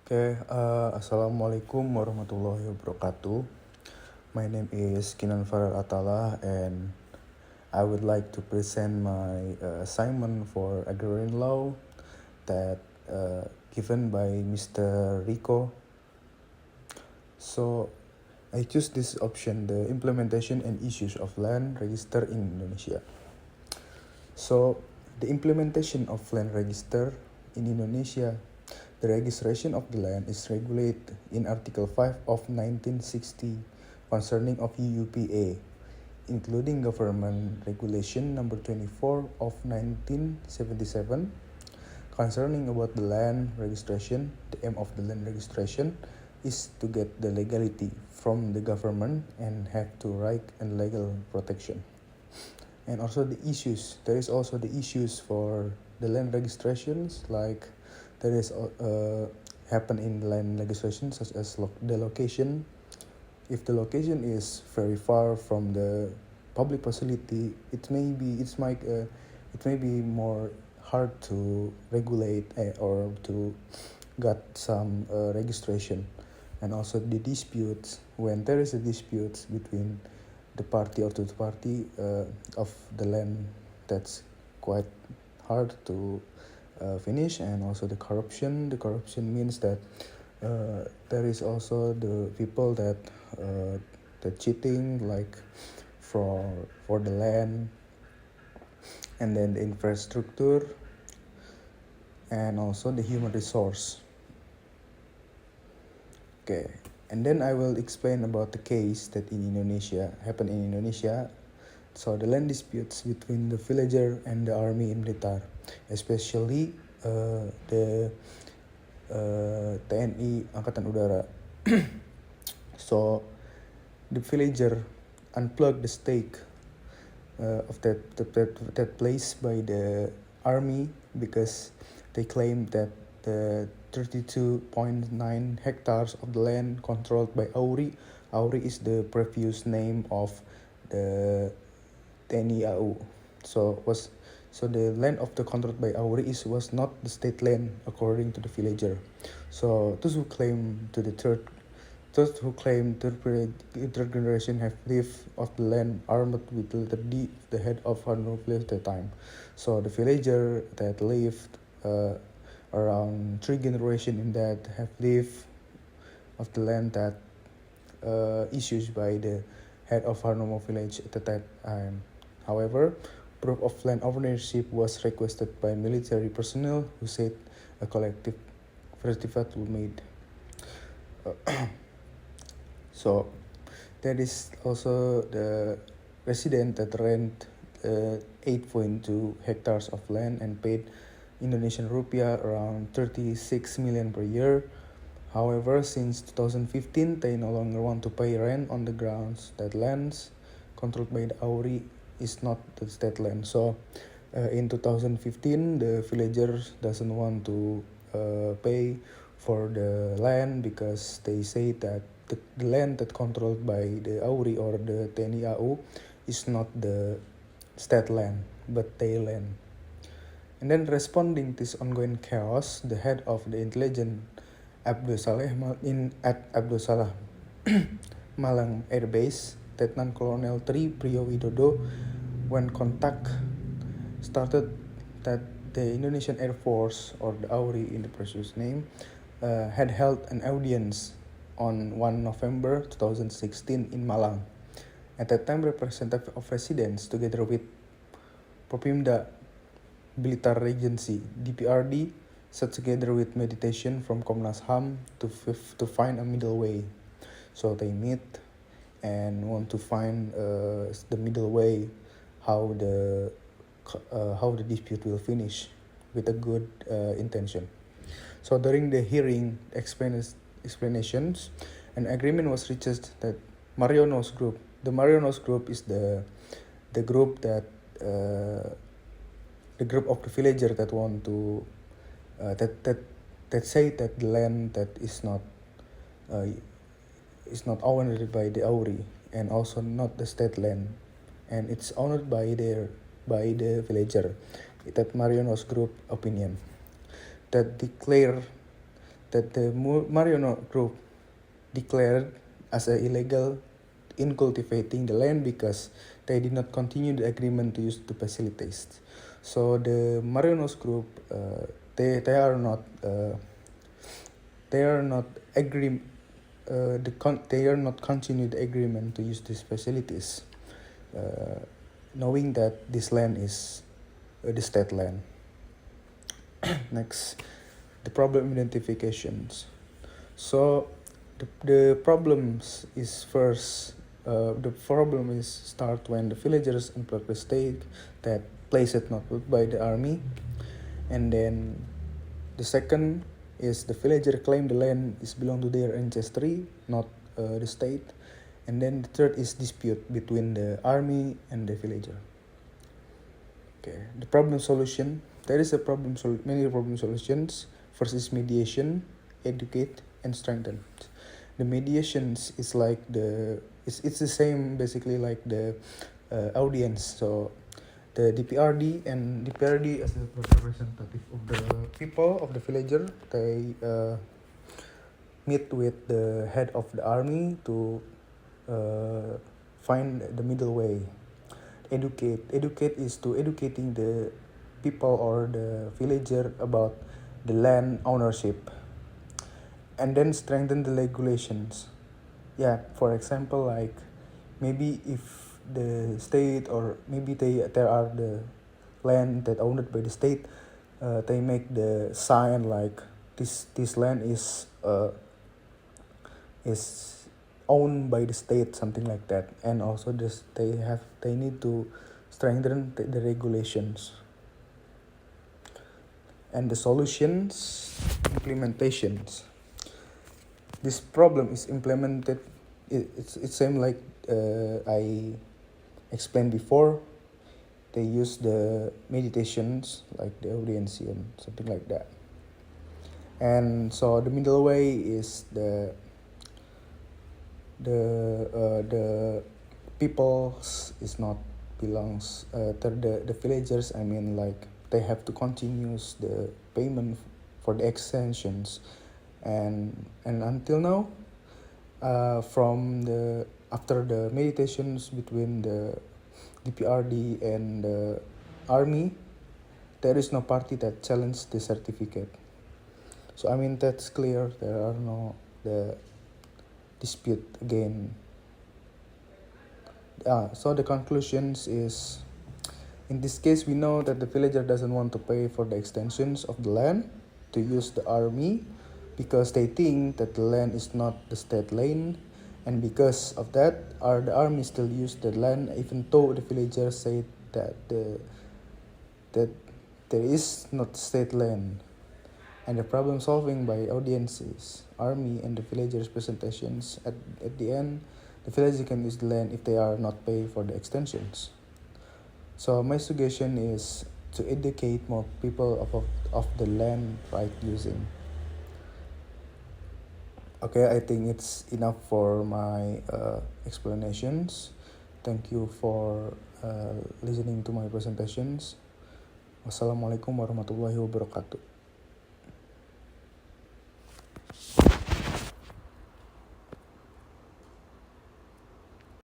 Assalamualaikum warahmatullahi wabarakatuh. My name is Kinan Farar Atala, and I would like to present my assignment for Agrarian Law that given by Mr. Ricco. So I choose this option, the implementation and issues of land register in Indonesia. So the implementation of land register in Indonesia. The registration of the land is regulated in Article 5 of 1960 concerning of UUPA, including Government Regulation number 24 of 1977 concerning about the land registration. The aim of the land registration is to get the legality from the government and have to right and legal protection. And also the issues. There is also the issues for the land registrations, like there is happen in land legislation, such as the location. If the location is very far from the public facility, it may be more hard to regulate or to get some registration. And also the disputes, when there is a dispute between the party or the party of the land, that's quite hard to finish. And also the corruption means that there is also the people that cheating, like for the land, and then the infrastructure, and also the human resource. And then I will explain about the case that happened in Indonesia. So the land disputes between the villager and the army and military, especially the TNI Angkatan Udara. So the villager unplugged the stake of that place by the army, because they claimed that the 32.9 hectares of the land controlled by Auri is the previous name of the TNI AU. So the land of the controlled by Auri was not the state land according to the villager. So those who claim third generation have lived of the land armed with letter D, the head of Honorable village at the time. So the villager that lived around 3 generations in that have lived of the land that issued by the head of Harnomo village at that time. However, proof of land ownership was requested by military personnel, who said a collective affidavit was made. So there is also the resident that rent 8.2 hectares of land and paid Indonesian rupiah around 36 million per year. However, since 2015, they no longer want to pay rent on the grounds that lands controlled by the Auri is not the state land. So in 2015, the villagers doesn't want to pay for the land, because they say that the land that controlled by the Auri or the TNI AU is not the state land, but their land. And then responding to this ongoing chaos, the head of the intelligence Abdul Salah Malang Air Base, Lieutenant Colonel Tri Priyo Widodo, when contact started that the Indonesian Air Force, or the Auri in the previous name, had held an audience on 1 November 2016 in Malang. At that time, representative of residents together with Popimda Blitar Regency, DPRD, sat together with mediation from Komnas HAM to find a middle way. So they meet and want to find the middle way, how the dispute will finish with a good intention. So during the hearing explanations, an agreement was reached that Marionos Group. The Marionos Group is the group that the group of the villager that want to that say that the land that is not owned by the Auri, and also not the state land, and it's owned by the villager. That Marionos Group opinion that declare that the Marionette group declared as illegal in cultivating the land because they did not continue the agreement to use the facilities. So the Marionette group, they are not they are not agree they are not continue the agreement to use these facilities, knowing that this land is the state land. Next, the problem identifications. So the problems is first. The problem is start when the villagers unplug the state that place it not by the army, and then the second is the villager claim the land is belong to their ancestry, not the state, and then the third is dispute between the army and the villager. Okay, the problem solution. There is a many problem solutions. First is mediation, educate, and strengthen. The mediations is like it's the same basically like the audience. So the DPRD as a representative of the people of the villager, they meet with the head of the army to find the middle way. Educate is to educating the people or the villager about the land ownership, and then strengthen the regulations. Yeah, for example, like maybe if the state or maybe there are the land that owned by the state, they make the sign like this land is owned by the state, something like that. And also this they need to strengthen the regulations. And the solutions, implementations. This problem is implemented. It's same like I explained before. They use the meditations like the audience and something like that. And so the middle way is the people is not belongs to the villagers. I mean, like they have to continue the payment for the extensions, and until now, from the after the meditations between the DPRD and the army, there is no party that challenged the certificate. So I mean that's clear. There are no the dispute again. So the conclusions is, in this case we know that the villager doesn't want to pay for the extensions of the land to use the army because they think that the land is not the state land, and because of that the army still use the land even though the villagers say that that there is not state land. And the problem solving by audiences, army and the villagers presentations, at the end the villager can use the land if they are not paid for the extensions. So my suggestion is to educate more people of the land right using. Okay, I think it's enough for my explanations. Thank you for listening to my presentations. Wassalamualaikum warahmatullahi wabarakatuh.